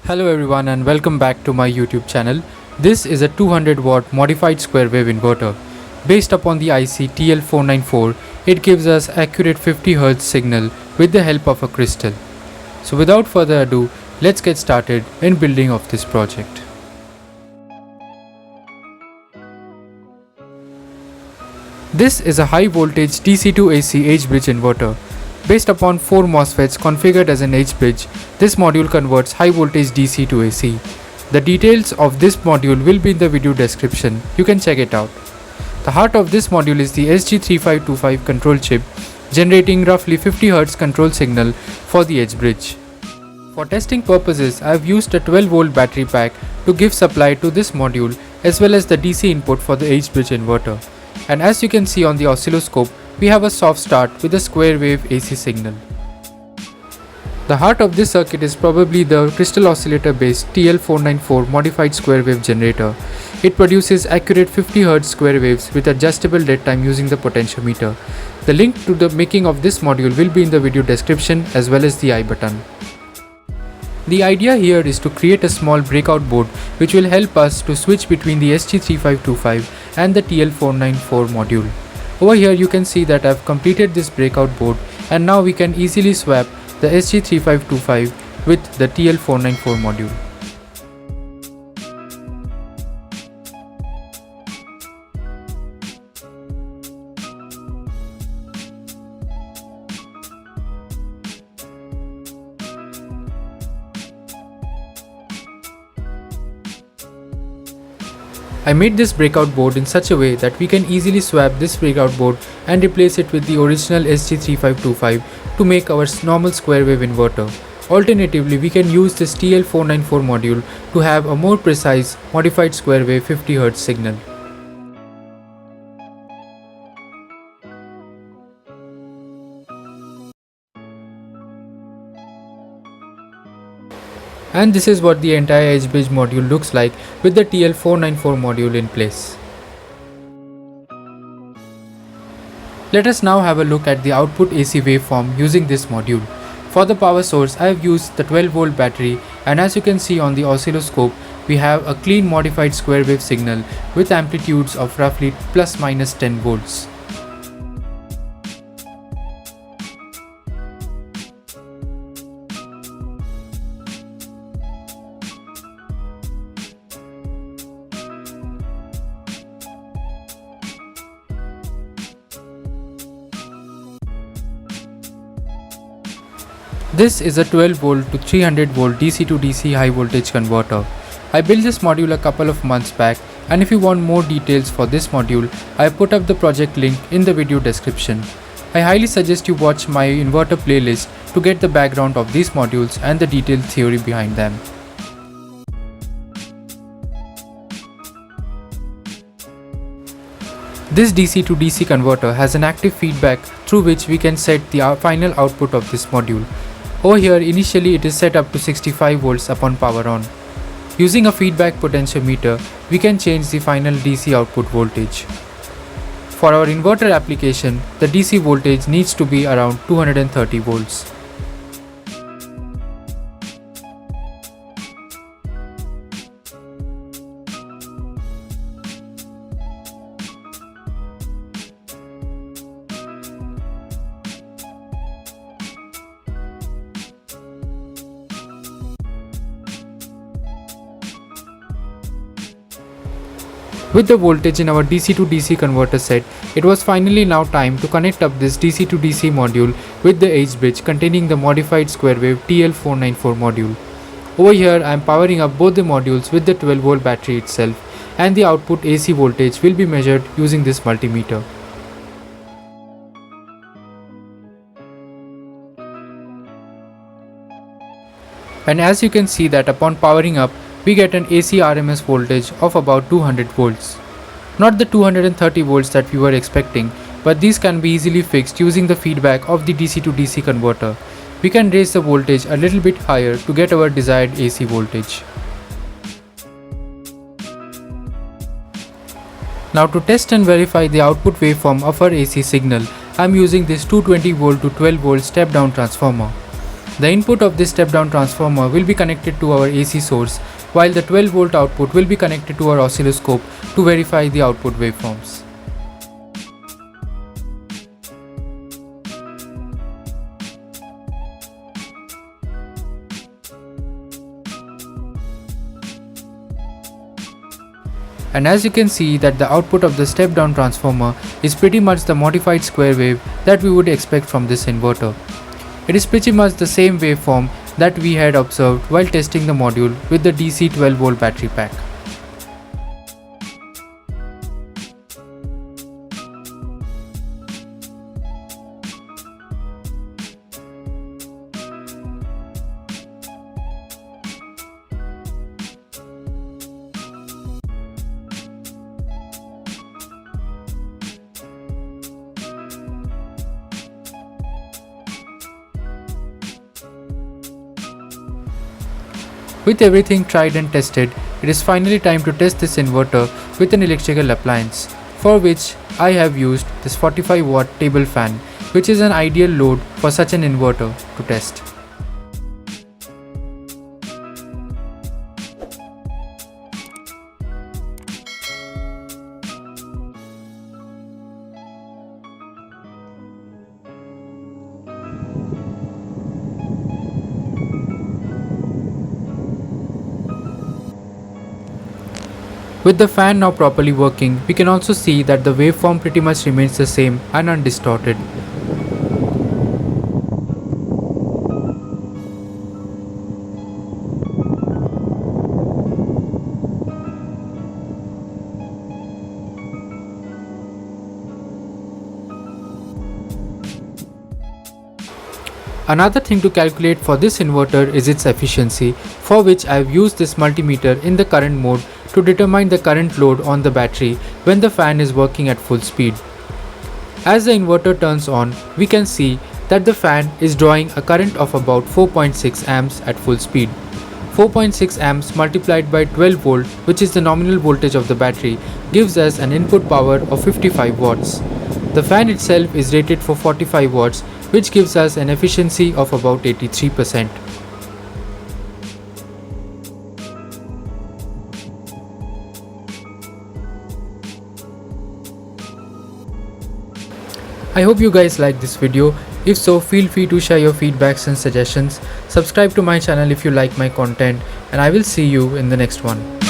Hello everyone and welcome back to my YouTube channel. This is a 200-watt modified square wave inverter. Based upon the IC TL494, it gives us accurate 50Hz signal with the help of a crystal. So without further ado, let's get started in building of this project. This is a high voltage DC to AC H-bridge inverter. Based upon 4 MOSFETs configured as an H-bridge, this module converts high voltage DC to AC. The details of this module will be in the video description, you can check it out. The heart of this module is the SG3525 control chip, generating roughly 50 Hz control signal for the H-bridge. For testing purposes, I have used a 12-volt battery pack to give supply to this module as well as the DC input for the H-bridge inverter. And as you can see on the oscilloscope, we have a soft start with a square wave AC signal. The heart of this circuit is probably the crystal oscillator based TL494 modified square wave generator. It produces accurate 50 Hz square waves with adjustable dead time using the potentiometer. The link to the making of this module will be in the video description as well as the I button. The idea here is to create a small breakout board which will help us to switch between the SG3525 and the TL494 module. Over here you can see that I have completed this breakout board and now we can easily swap the SG3525 with the TL494 module. I made this breakout board in such a way that we can easily swap this breakout board and replace it with the original SG3525 to make our normal square wave inverter. Alternatively, we can use this TL494 module to have a more precise modified square wave 50 Hz signal. And this is what the entire H-bridge module looks like with the TL494 module in place. Let us now have a look at the output AC waveform using this module. For the power source, I have used the 12-volt battery, and as you can see on the oscilloscope, we have a clean modified square wave signal with amplitudes of roughly plus minus 10 volts. This is a 12-volt to 300-volt DC to DC high voltage converter. I built this module a couple of months back, and if you want more details for this module, I put up the project link in the video description. I highly suggest you watch my inverter playlist to get the background of these modules and the detailed theory behind them. This DC to DC converter has an active feedback through which we can set the final output of this module. Over here, initially it is set up to 65 volts upon power on. Using a feedback potentiometer, we can change the final DC output voltage. For our inverter application, the DC voltage needs to be around 230 volts. With the voltage in our DC to DC converter set, it was finally now time to connect up this DC to DC module with the H-bridge containing the modified square wave TL494 module. Over here I am powering up both the modules with the 12-volt battery itself, and the output AC voltage will be measured using this multimeter. And as you can see that upon powering up, we get an AC RMS voltage of about 200 volts. Not the 230 volts that we were expecting, but these can be easily fixed using the feedback of the DC to DC converter. We can raise the voltage a little bit higher to get our desired AC voltage. Now to test and verify the output waveform of our AC signal, I am using this 220 volt to 12 volt step down transformer. The input of this step-down transformer will be connected to our AC source, while the 12-volt output will be connected to our oscilloscope to verify the output waveforms. And as you can see that the output of the step-down transformer is pretty much the modified square wave that we would expect from this inverter. It is pretty much the same waveform that we had observed while testing the module with the DC 12-volt battery pack. With everything tried and tested, it is finally time to test this inverter with an electrical appliance, for which I have used this 45-watt table fan, which is an ideal load for such an inverter to test. With the fan now properly working, we can also see that the waveform pretty much remains the same and undistorted. Another thing to calculate for this inverter is its efficiency, for which I have used this multimeter in the current mode to determine the current load on the battery when the fan is working at full speed. As the inverter turns on, we can see that the fan is drawing a current of about 4.6 amps at full speed. 4.6 amps multiplied by 12 volt, which is the nominal voltage of the battery, gives us an input power of 55 watts. The fan itself is rated for 45 watts, which gives us an efficiency of about 83%. I hope you guys liked this video. If so, feel free to share your feedbacks and suggestions. Subscribe to my channel if you like my content, and I will see you in the next one.